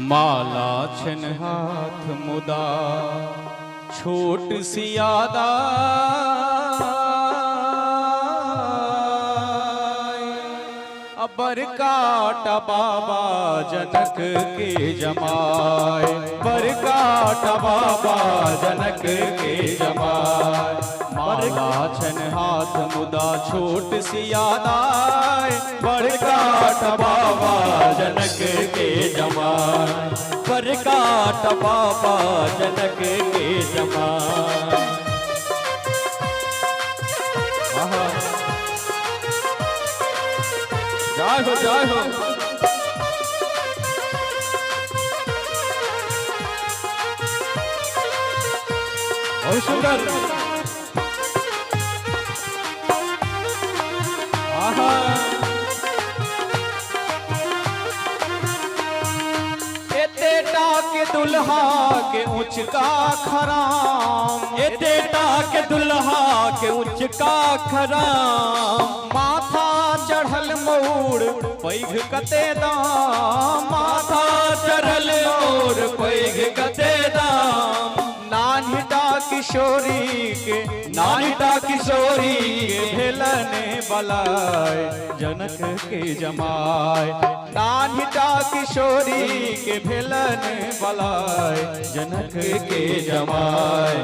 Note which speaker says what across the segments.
Speaker 1: माला छन हाथ मुदा छोट सियादा बरकाट बाबा जनक के जमाए, बरकाट बाबा जनक के जमाए। माला छन हाथ मुदा छोट सियादाए, बरकाट बाबा जनक के जमाए, बरकाट बाबा जनक के जमाए। जय हो जय हो। बहुत सुंदर। आहा एतेटा के दुल्हा के उच्च का खराम, एतेटा के दुल्हा के उच्च का खराम। माथा चढ़ल मोर पैघ कते दाम, माथा चढ़ल मोर पैघ कते दाम। नानिटा किशोरी के, नानिटा किशोरी के भेलने बलाय जनक के जमाय। नानिटा किशोरी के भेलने बलाय जनक के जमाय।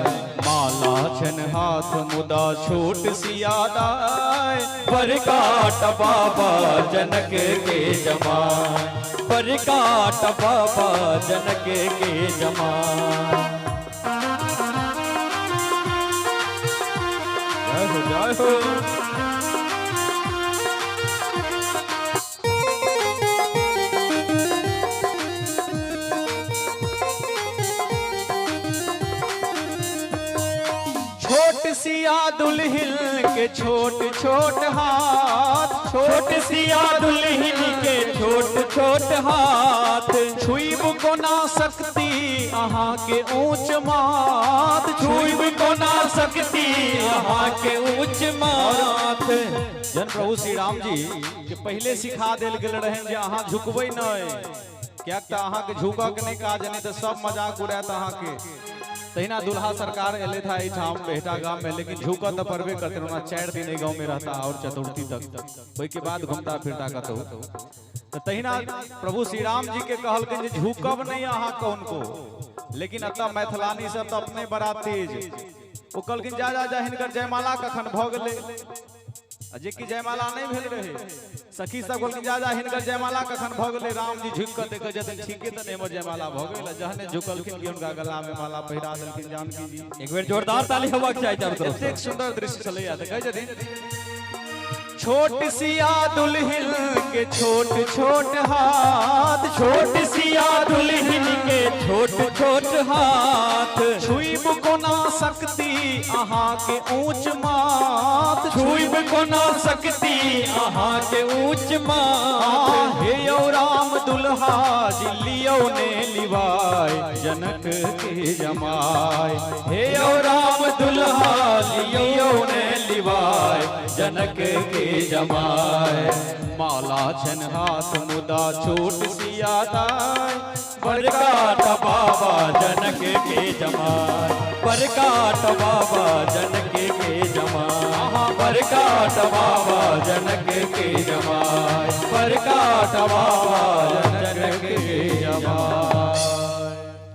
Speaker 1: माला छन हाथ मुदा छोट सियादाय, बरकाट बाबा जनक के जमाय, बरकाट बाबा जनक के जमाय। जय हो जय हो। छोट सिया दुल्हिन के छोट छोट हाथ, छोट सिया दुल्हिन के छोट छोट हाथ। छुईब को ना सकती अहाँ के ऊंच माथ, छुईब को ना सकती अहाँ के ऊंच माथ। जन प्रभु श्री राम जी के पहले सिखा देल गेल रहे जे अहाँ झुकबै नहीं, क्या अहाँ के झुका के नहीं कहा जाने तो सब मजाक उड़ात अहाँ के। तहिना दुल्हा सरकार एले था ठाम बेहटा गांव में, लेकिन झुका तो परबे करते ना। 4 दिन गांव में रहता और चतुर्थी तक, वही के बाद घूमता फिरता कतो। तो तहिना प्रभु श्री राम जी के कहल झुकब नहीं अहाँ कौन को, लेकिन अतः मैथिलानी सब तो अपने बड़ा तेज। वो कहलखिन जा जा जा हिनकर जयमाला कखन भ गेलै, जे की जयमाला नहीं भेल रहे। सखी सब कहलखिन जा जा हिनकर जयमाला कखन भ गेलै। राम जी झुक के देख जतन ठीके त हमर जयमाला भ गेल। जहने झुकलखिन कि उनका गला में माला पहिरा देलखिन जानकी जी। एक बेर जोरदार ताली होबाक चाही चारों तरफ। एक सुंदर दृश्य चलैया देखे जथिन। छोट सिया दुल्हिन के छोट छोट हाथ, छोट सिया दुल्हिन के छोट छोट हाथ। छुईब को ना सकती अहाँ के ऊंच माथ, छुईब को ना सकती अहाँ के ऊंच माथ। हे यौ राम दुल्हा जिलियो ने लिवाय जनक के जमाय, हे यौ राम दुल्हा लियो ने लिवाय जनक के जमाय। माला छन हाथ मुदा छोट सियादाय, बरकाट बाबा जनक के जमाय, बरकाट बाबा जनक के जमाय, बरकाट बाबा जनक के जमाय, बरकाट बाबा जनक के